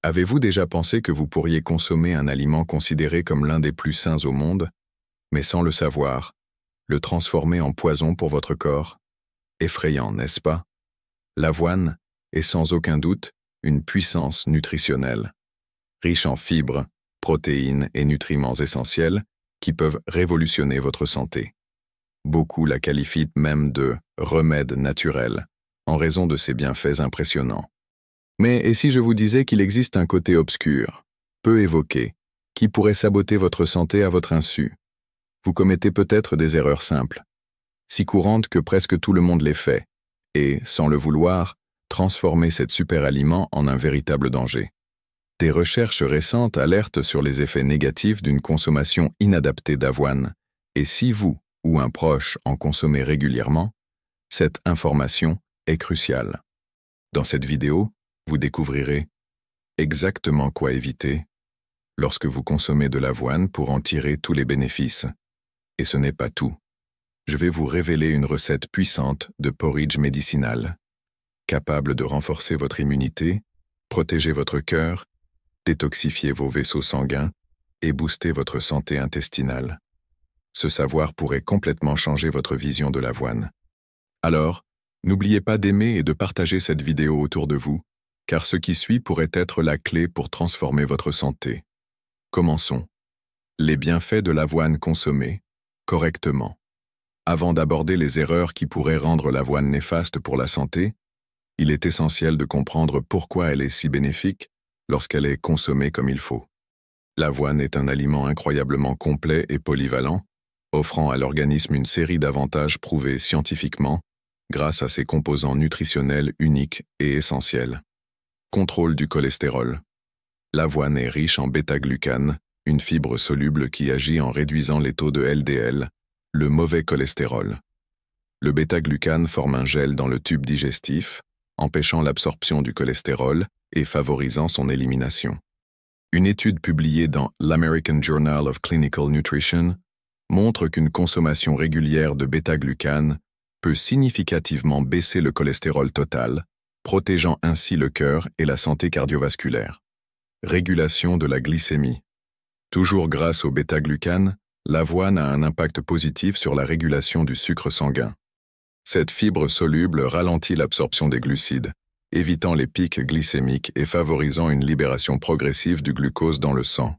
Avez-vous déjà pensé que vous pourriez consommer un aliment considéré comme l'un des plus sains au monde, mais sans le savoir, le transformer en poison pour votre corps? Effrayant, n'est-ce pas? L'avoine est sans aucun doute une puissance nutritionnelle, riche en fibres, protéines et nutriments essentiels qui peuvent révolutionner votre santé. Beaucoup la qualifient même de remède naturel, en raison de ses bienfaits impressionnants. Mais et si je vous disais qu'il existe un côté obscur, peu évoqué, qui pourrait saboter votre santé à votre insu? Vous commettez peut-être des erreurs simples, si courantes que presque tout le monde les fait, et, sans le vouloir, transformer cet super aliment en un véritable danger. Des recherches récentes alertent sur les effets négatifs d'une consommation inadaptée d'avoine, et si vous ou un proche en consommez régulièrement, cette information est cruciale. Dans cette vidéo, vous découvrirez exactement quoi éviter lorsque vous consommez de l'avoine pour en tirer tous les bénéfices. Et ce n'est pas tout. Je vais vous révéler une recette puissante de porridge médicinal, capable de renforcer votre immunité, protéger votre cœur, détoxifier vos vaisseaux sanguins et booster votre santé intestinale. Ce savoir pourrait complètement changer votre vision de l'avoine. Alors, n'oubliez pas d'aimer et de partager cette vidéo autour de vous, car ce qui suit pourrait être la clé pour transformer votre santé. Commençons. Les bienfaits de l'avoine consommée correctement. Avant d'aborder les erreurs qui pourraient rendre l'avoine néfaste pour la santé, il est essentiel de comprendre pourquoi elle est si bénéfique lorsqu'elle est consommée comme il faut. L'avoine est un aliment incroyablement complet et polyvalent, offrant à l'organisme une série d'avantages prouvés scientifiquement grâce à ses composants nutritionnels uniques et essentiels. Contrôle du cholestérol. L'avoine est riche en bêta-glucane, une fibre soluble qui agit en réduisant les taux de LDL, le mauvais cholestérol. Le bêta-glucane forme un gel dans le tube digestif, empêchant l'absorption du cholestérol et favorisant son élimination. Une étude publiée dans l'American Journal of Clinical Nutrition montre qu'une consommation régulière de bêta-glucane peut significativement baisser le cholestérol total, protégeant ainsi le cœur et la santé cardiovasculaire. Régulation de la glycémie. Toujours grâce au bêta-glucane, l'avoine a un impact positif sur la régulation du sucre sanguin. Cette fibre soluble ralentit l'absorption des glucides, évitant les pics glycémiques et favorisant une libération progressive du glucose dans le sang.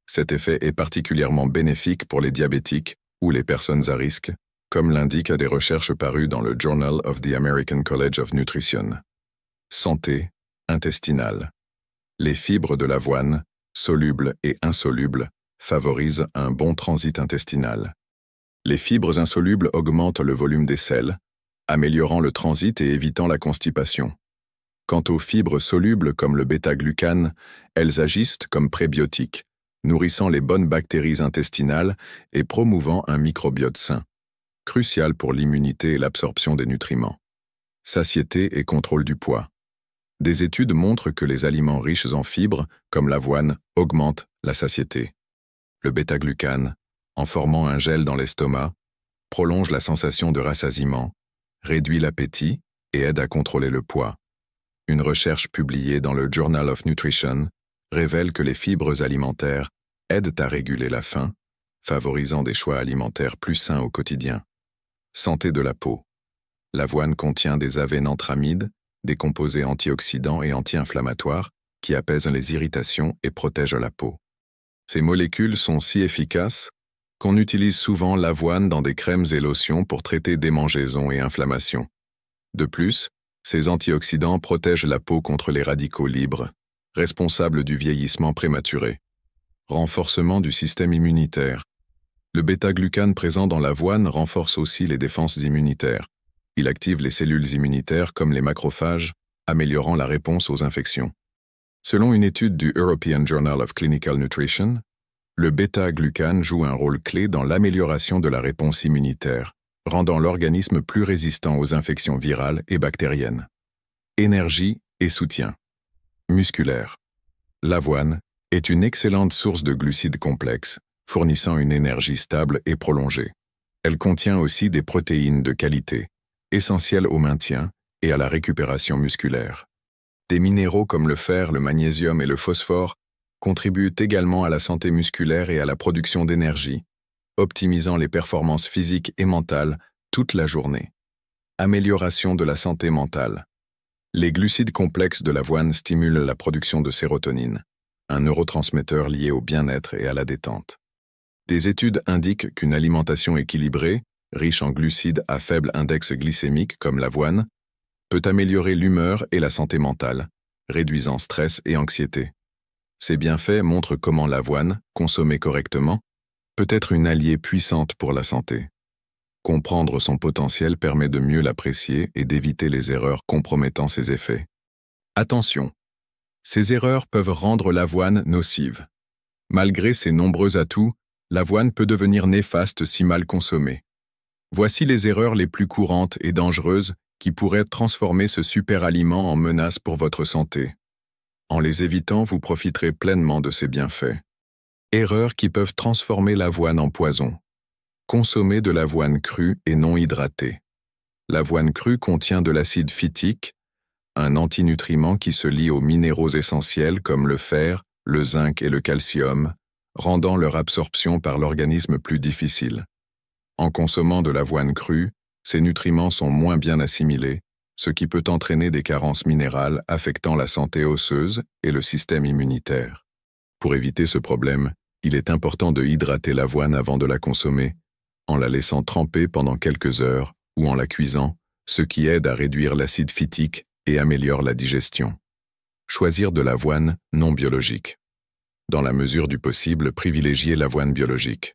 Cet effet est particulièrement bénéfique pour les diabétiques ou les personnes à risque, comme l'indiquent des recherches parues dans le Journal of the American College of Nutrition. Santé intestinale. Les fibres de l'avoine, solubles et insolubles, favorisent un bon transit intestinal. Les fibres insolubles augmentent le volume des selles, améliorant le transit et évitant la constipation. Quant aux fibres solubles comme le bêta-glucane, elles agissent comme prébiotiques, nourrissant les bonnes bactéries intestinales et promouvant un microbiote sain, crucial pour l'immunité et l'absorption des nutriments. Satiété et contrôle du poids. Des études montrent que les aliments riches en fibres, comme l'avoine, augmentent la satiété. Le bêta-glucane, en formant un gel dans l'estomac, prolonge la sensation de rassasiement, réduit l'appétit et aide à contrôler le poids. Une recherche publiée dans le Journal of Nutrition révèle que les fibres alimentaires aident à réguler la faim, favorisant des choix alimentaires plus sains au quotidien. Santé de la peau. L'avoine contient des avènantramides, des composés antioxydants et anti-inflammatoires qui apaisent les irritations et protègent la peau. Ces molécules sont si efficaces qu'on utilise souvent l'avoine dans des crèmes et lotions pour traiter démangeaisons et inflammations. De plus, ces antioxydants protègent la peau contre les radicaux libres, responsables du vieillissement prématuré. Renforcement du système immunitaire. Le bêta-glucane présent dans l'avoine renforce aussi les défenses immunitaires. Il active les cellules immunitaires comme les macrophages, améliorant la réponse aux infections. Selon une étude du European Journal of Clinical Nutrition, le bêta-glucane joue un rôle clé dans l'amélioration de la réponse immunitaire, rendant l'organisme plus résistant aux infections virales et bactériennes. Énergie et soutien. Musculaire. L'avoine est une excellente source de glucides complexes, fournissant une énergie stable et prolongée. Elle contient aussi des protéines de qualité, essentielles au maintien et à la récupération musculaire. Des minéraux comme le fer, le magnésium et le phosphore contribuent également à la santé musculaire et à la production d'énergie, optimisant les performances physiques et mentales toute la journée. Amélioration de la santé mentale. Les glucides complexes de l'avoine stimulent la production de sérotonine, un neurotransmetteur lié au bien-être et à la détente. Des études indiquent qu'une alimentation équilibrée, riche en glucides à faible index glycémique comme l'avoine, peut améliorer l'humeur et la santé mentale, réduisant stress et anxiété. Ces bienfaits montrent comment l'avoine, consommée correctement, peut être une alliée puissante pour la santé. Comprendre son potentiel permet de mieux l'apprécier et d'éviter les erreurs compromettant ses effets. Attention! Ces erreurs peuvent rendre l'avoine nocive. Malgré ses nombreux atouts, l'avoine peut devenir néfaste si mal consommée. Voici les erreurs les plus courantes et dangereuses qui pourraient transformer ce super aliment en menace pour votre santé. En les évitant, vous profiterez pleinement de ses bienfaits. Erreurs qui peuvent transformer l'avoine en poison. Consommer de l'avoine crue et non hydratée. L'avoine crue contient de l'acide phytique, un antinutriment qui se lie aux minéraux essentiels comme le fer, le zinc et le calcium, rendant leur absorption par l'organisme plus difficile. En consommant de l'avoine crue, ces nutriments sont moins bien assimilés, ce qui peut entraîner des carences minérales affectant la santé osseuse et le système immunitaire. Pour éviter ce problème, il est important de hydrater l'avoine avant de la consommer, en la laissant tremper pendant quelques heures ou en la cuisant, ce qui aide à réduire l'acide phytique et améliore la digestion. Choisir de l'avoine non biologique. Dans la mesure du possible, privilégier l'avoine biologique.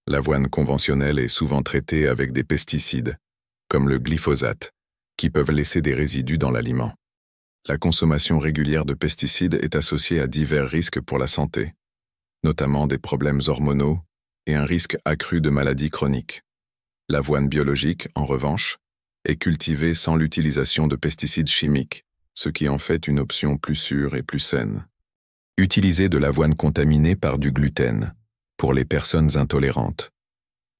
L'avoine conventionnelle est souvent traitée avec des pesticides, comme le glyphosate, qui peuvent laisser des résidus dans l'aliment. La consommation régulière de pesticides est associée à divers risques pour la santé, notamment des problèmes hormonaux et un risque accru de maladies chroniques. L'avoine biologique, en revanche, est cultivée sans l'utilisation de pesticides chimiques, ce qui en fait une option plus sûre et plus saine. Utiliser de l'avoine contaminée par du gluten, pour les personnes intolérantes.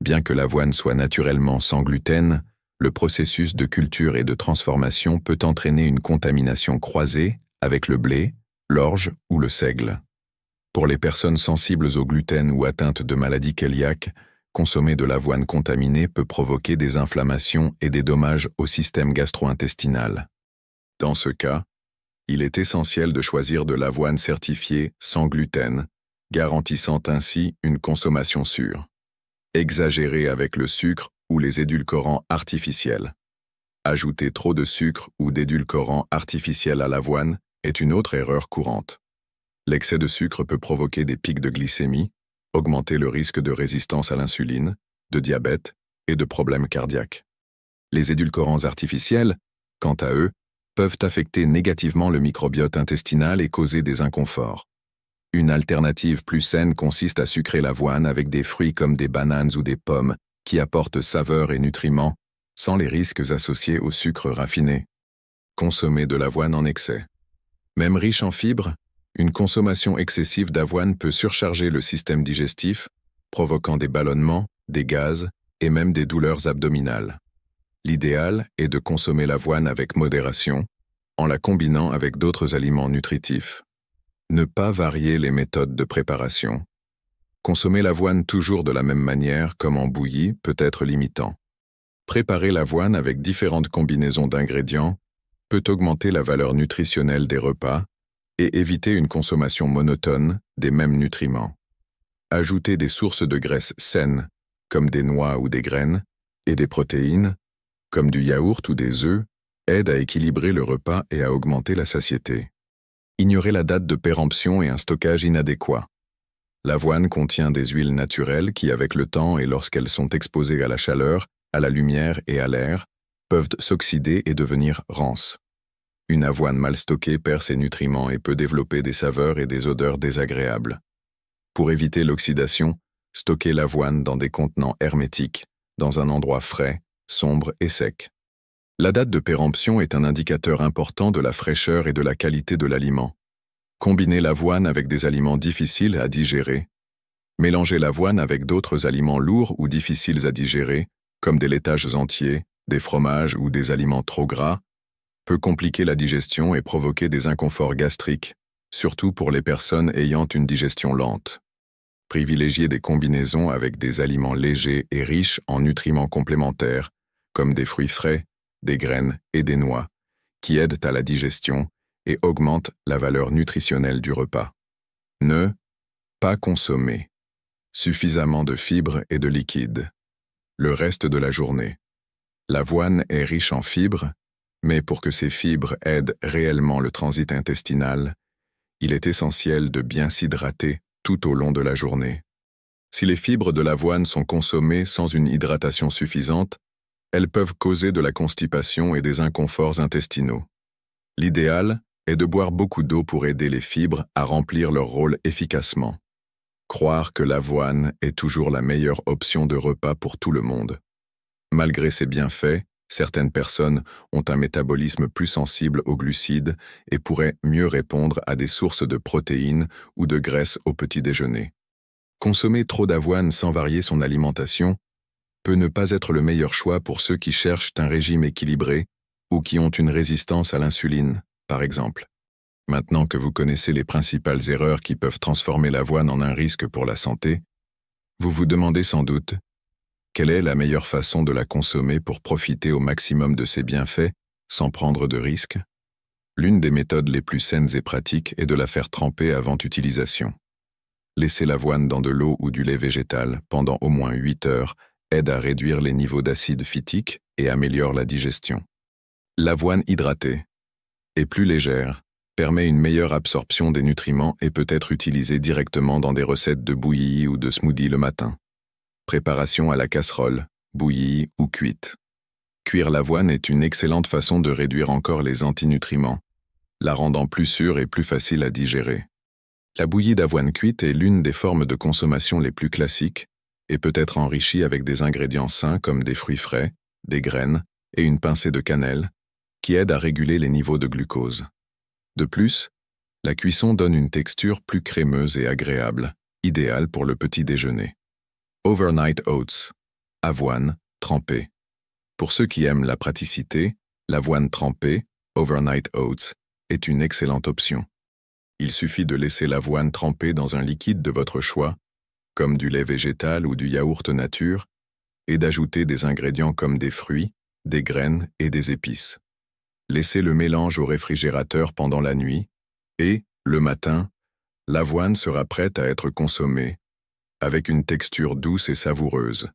Bien que l'avoine soit naturellement sans gluten, le processus de culture et de transformation peut entraîner une contamination croisée avec le blé, l'orge ou le seigle. Pour les personnes sensibles au gluten ou atteintes de maladies cœliaques, consommer de l'avoine contaminée peut provoquer des inflammations et des dommages au système gastro-intestinal. Dans ce cas, il est essentiel de choisir de l'avoine certifiée sans gluten, garantissant ainsi une consommation sûre. Exagérer avec le sucre ou les édulcorants artificiels. Ajouter trop de sucre ou d'édulcorants artificiels à l'avoine est une autre erreur courante. L'excès de sucre peut provoquer des pics de glycémie, augmenter le risque de résistance à l'insuline, de diabète et de problèmes cardiaques. Les édulcorants artificiels, quant à eux, peuvent affecter négativement le microbiote intestinal et causer des inconforts. Une alternative plus saine consiste à sucrer l'avoine avec des fruits comme des bananes ou des pommes qui apportent saveur et nutriments, sans les risques associés au sucre raffiné. Consommer de l'avoine en excès. Même riche en fibres, une consommation excessive d'avoine peut surcharger le système digestif, provoquant des ballonnements, des gaz et même des douleurs abdominales. L'idéal est de consommer l'avoine avec modération, en la combinant avec d'autres aliments nutritifs. Ne pas varier les méthodes de préparation. Consommer l'avoine toujours de la même manière, comme en bouillie, peut être limitant. Préparer l'avoine avec différentes combinaisons d'ingrédients peut augmenter la valeur nutritionnelle des repas et éviter une consommation monotone des mêmes nutriments. Ajouter des sources de graisses saines, comme des noix ou des graines, et des protéines, comme du yaourt ou des œufs, aide à équilibrer le repas et à augmenter la satiété. Ignorer la date de péremption et un stockage inadéquat. L'avoine contient des huiles naturelles qui, avec le temps et lorsqu'elles sont exposées à la chaleur, à la lumière et à l'air, peuvent s'oxyder et devenir rances. Une avoine mal stockée perd ses nutriments et peut développer des saveurs et des odeurs désagréables. Pour éviter l'oxydation, stockez l'avoine dans des contenants hermétiques, dans un endroit frais, sombre et sec. La date de péremption est un indicateur important de la fraîcheur et de la qualité de l'aliment. Combinez l'avoine avec des aliments difficiles à digérer. Mélangez l'avoine avec d'autres aliments lourds ou difficiles à digérer, comme des laitages entiers, des fromages ou des aliments trop gras, peut compliquer la digestion et provoquer des inconforts gastriques, surtout pour les personnes ayant une digestion lente. Privilégiez des combinaisons avec des aliments légers et riches en nutriments complémentaires, comme des fruits frais, des graines et des noix, qui aident à la digestion et augmentent la valeur nutritionnelle du repas. Ne pas consommer suffisamment de fibres et de liquides. Le reste de la journée. L'avoine est riche en fibres, mais pour que ces fibres aident réellement le transit intestinal, il est essentiel de bien s'hydrater tout au long de la journée. Si les fibres de l'avoine sont consommées sans une hydratation suffisante, elles peuvent causer de la constipation et des inconforts intestinaux. L'idéal est de boire beaucoup d'eau pour aider les fibres à remplir leur rôle efficacement. Croire que l'avoine est toujours la meilleure option de repas pour tout le monde. Malgré ses bienfaits, certaines personnes ont un métabolisme plus sensible aux glucides et pourraient mieux répondre à des sources de protéines ou de graisses au petit déjeuner. Consommer trop d'avoine sans varier son alimentation peut ne pas être le meilleur choix pour ceux qui cherchent un régime équilibré ou qui ont une résistance à l'insuline, par exemple. Maintenant que vous connaissez les principales erreurs qui peuvent transformer l'avoine en un risque pour la santé, vous vous demandez sans doute quelle est la meilleure façon de la consommer pour profiter au maximum de ses bienfaits sans prendre de risques. L'une des méthodes les plus saines et pratiques est de la faire tremper avant utilisation. Laisser l'avoine dans de l'eau ou du lait végétal pendant au moins 8 heures aide à réduire les niveaux d'acide phytique et améliore la digestion. L'avoine hydratée est plus légère, permet une meilleure absorption des nutriments et peut être utilisée directement dans des recettes de bouillie ou de smoothie le matin. Préparation à la casserole, bouillie ou cuite. Cuire l'avoine est une excellente façon de réduire encore les antinutriments, la rendant plus sûre et plus facile à digérer. La bouillie d'avoine cuite est l'une des formes de consommation les plus classiques et peut être enrichie avec des ingrédients sains comme des fruits frais, des graines et une pincée de cannelle, qui aident à réguler les niveaux de glucose. De plus, la cuisson donne une texture plus crémeuse et agréable, idéale pour le petit déjeuner. Overnight oats, avoine trempée. Pour ceux qui aiment la praticité, l'avoine trempée, overnight oats, est une excellente option. Il suffit de laisser l'avoine trempée dans un liquide de votre choix, comme du lait végétal ou du yaourt nature, et d'ajouter des ingrédients comme des fruits, des graines et des épices. Laissez le mélange au réfrigérateur pendant la nuit, et, le matin, l'avoine sera prête à être consommée, avec une texture douce et savoureuse.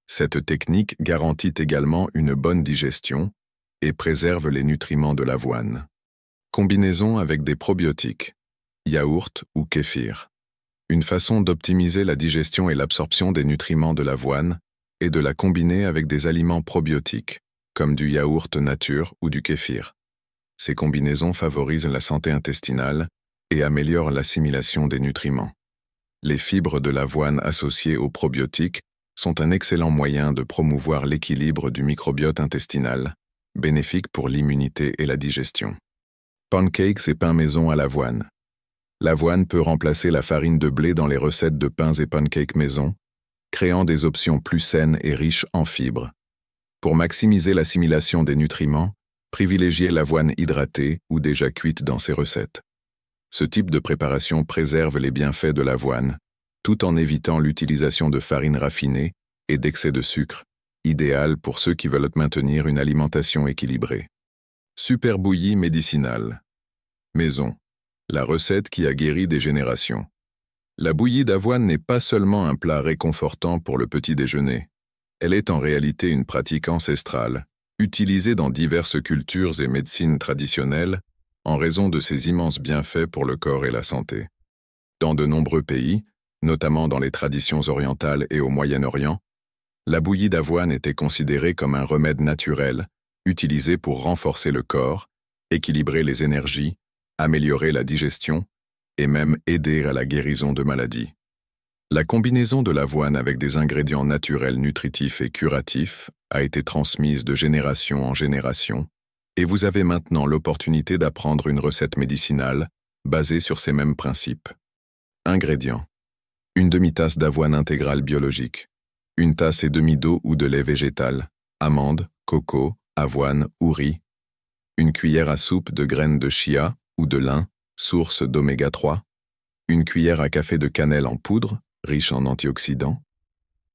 Cette technique garantit également une bonne digestion et préserve les nutriments de l'avoine. Combinaison avec des probiotiques, yaourt ou kéfir. Une façon d'optimiser la digestion et l'absorption des nutriments de l'avoine est de la combiner avec des aliments probiotiques, comme du yaourt nature ou du kéfir. Ces combinaisons favorisent la santé intestinale et améliorent l'assimilation des nutriments. Les fibres de l'avoine associées aux probiotiques sont un excellent moyen de promouvoir l'équilibre du microbiote intestinal, bénéfique pour l'immunité et la digestion. Pancakes et pains maison à l'avoine. L'avoine peut remplacer la farine de blé dans les recettes de pains et pancakes maison, créant des options plus saines et riches en fibres. Pour maximiser l'assimilation des nutriments, privilégiez l'avoine hydratée ou déjà cuite dans ces recettes. Ce type de préparation préserve les bienfaits de l'avoine, tout en évitant l'utilisation de farine raffinée et d'excès de sucre, idéal pour ceux qui veulent maintenir une alimentation équilibrée. Super bouillie médicinale. Maison. La recette qui a guéri des générations. La bouillie d'avoine n'est pas seulement un plat réconfortant pour le petit déjeuner. Elle est en réalité une pratique ancestrale, utilisée dans diverses cultures et médecines traditionnelles, en raison de ses immenses bienfaits pour le corps et la santé. Dans de nombreux pays, notamment dans les traditions orientales et au Moyen-Orient, la bouillie d'avoine était considérée comme un remède naturel, utilisé pour renforcer le corps, équilibrer les énergies, améliorer la digestion et même aider à la guérison de maladies. La combinaison de l'avoine avec des ingrédients naturels nutritifs et curatifs a été transmise de génération en génération, et vous avez maintenant l'opportunité d'apprendre une recette médicinale basée sur ces mêmes principes. Ingrédients. Une demi-tasse d'avoine intégrale biologique. Une tasse et demie d'eau ou de lait végétal. Amandes, coco, avoine ou riz. Une cuillère à soupe de graines de chia ou de lin, source d'oméga 3. Une cuillère à café de cannelle en poudre, riche en antioxydants.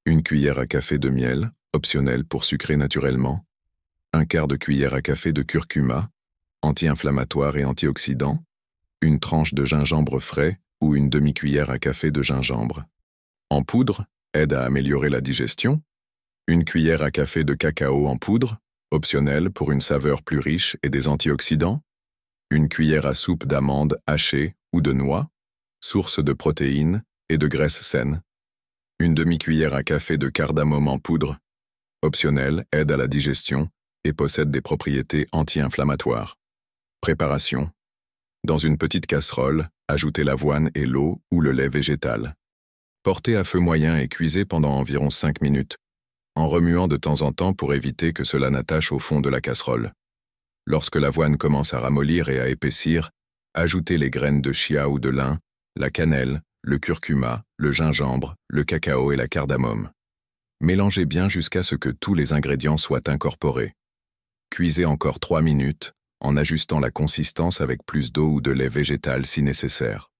Une cuillère à café de miel, optionnel pour sucrer naturellement. Un quart de cuillère à café de curcuma, anti-inflammatoire et antioxydant. Une tranche de gingembre frais ou une demi-cuillère à café de gingembre. En poudre, aide à améliorer la digestion. Une cuillère à café de cacao en poudre, optionnel pour une saveur plus riche et des antioxydants. Une cuillère à soupe d'amandes hachées ou de noix, source de protéines et de graisses saines. Une demi-cuillère à café de cardamome en poudre, optionnel, aide à la digestion et possède des propriétés anti-inflammatoires. Préparation. Dans une petite casserole, ajoutez l'avoine et l'eau ou le lait végétal. Portez à feu moyen et cuisez pendant environ 5 minutes, en remuant de temps en temps pour éviter que cela n'attache au fond de la casserole. Lorsque l'avoine commence à ramollir et à épaissir, ajoutez les graines de chia ou de lin, la cannelle, le curcuma, le gingembre, le cacao et la cardamome. Mélangez bien jusqu'à ce que tous les ingrédients soient incorporés. Cuisez encore 3 minutes, en ajustant la consistance avec plus d'eau ou de lait végétal si nécessaire.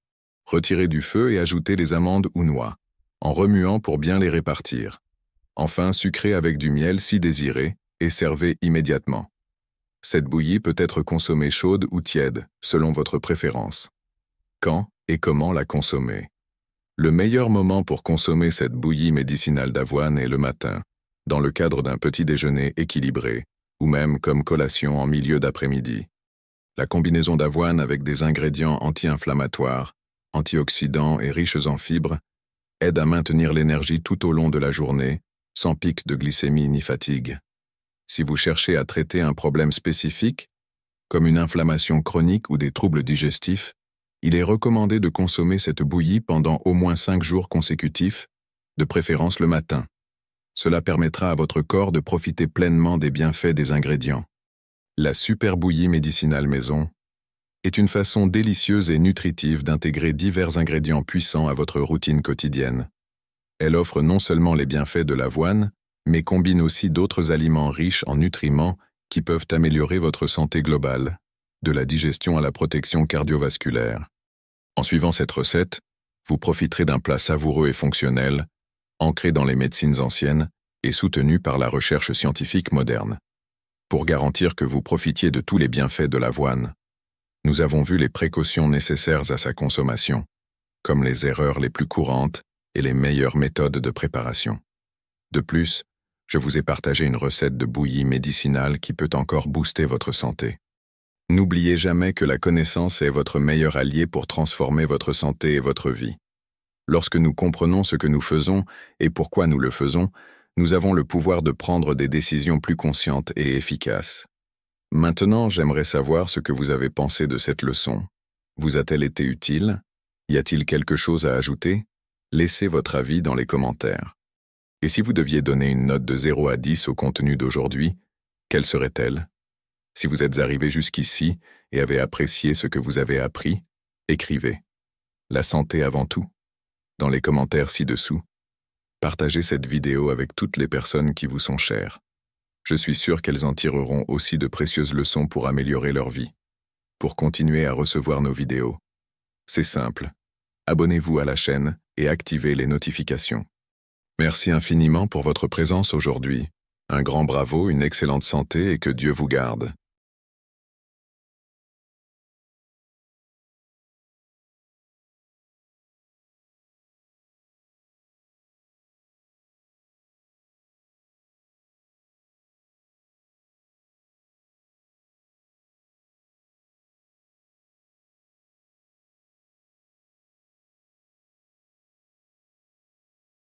Retirez du feu et ajoutez les amandes ou noix, en remuant pour bien les répartir. Enfin, sucrez avec du miel si désiré et servez immédiatement. Cette bouillie peut être consommée chaude ou tiède, selon votre préférence. Quand et comment la consommer? Le meilleur moment pour consommer cette bouillie médicinale d'avoine est le matin, dans le cadre d'un petit déjeuner équilibré, ou même comme collation en milieu d'après-midi. La combinaison d'avoine avec des ingrédients anti-inflammatoires, antioxydants et riches en fibres aide à maintenir l'énergie tout au long de la journée, sans pic de glycémie ni fatigue. Si vous cherchez à traiter un problème spécifique, comme une inflammation chronique ou des troubles digestifs, il est recommandé de consommer cette bouillie pendant au moins 5 jours consécutifs, de préférence le matin. Cela permettra à votre corps de profiter pleinement des bienfaits des ingrédients. La super bouillie médicinale maison est une façon délicieuse et nutritive d'intégrer divers ingrédients puissants à votre routine quotidienne. Elle offre non seulement les bienfaits de l'avoine, mais combine aussi d'autres aliments riches en nutriments qui peuvent améliorer votre santé globale, de la digestion à la protection cardiovasculaire. En suivant cette recette, vous profiterez d'un plat savoureux et fonctionnel, ancré dans les médecines anciennes et soutenu par la recherche scientifique moderne. Pour garantir que vous profitiez de tous les bienfaits de l'avoine, nous avons vu les précautions nécessaires à sa consommation, comme les erreurs les plus courantes et les meilleures méthodes de préparation. De plus, je vous ai partagé une recette de bouillie médicinale qui peut encore booster votre santé. N'oubliez jamais que la connaissance est votre meilleur allié pour transformer votre santé et votre vie. Lorsque nous comprenons ce que nous faisons et pourquoi nous le faisons, nous avons le pouvoir de prendre des décisions plus conscientes et efficaces. Maintenant, j'aimerais savoir ce que vous avez pensé de cette leçon. Vous a-t-elle été utile? Y a-t-il quelque chose à ajouter? Laissez votre avis dans les commentaires. Et si vous deviez donner une note de 0 à 10 au contenu d'aujourd'hui, quelle serait-elle? Si vous êtes arrivé jusqu'ici et avez apprécié ce que vous avez appris, écrivez. La santé avant tout. Dans les commentaires ci-dessous. Partagez cette vidéo avec toutes les personnes qui vous sont chères. Je suis sûr qu'elles en tireront aussi de précieuses leçons pour améliorer leur vie. Pour continuer à recevoir nos vidéos, c'est simple. Abonnez-vous à la chaîne et activez les notifications. Merci infiniment pour votre présence aujourd'hui. Un grand bravo, une excellente santé et que Dieu vous garde.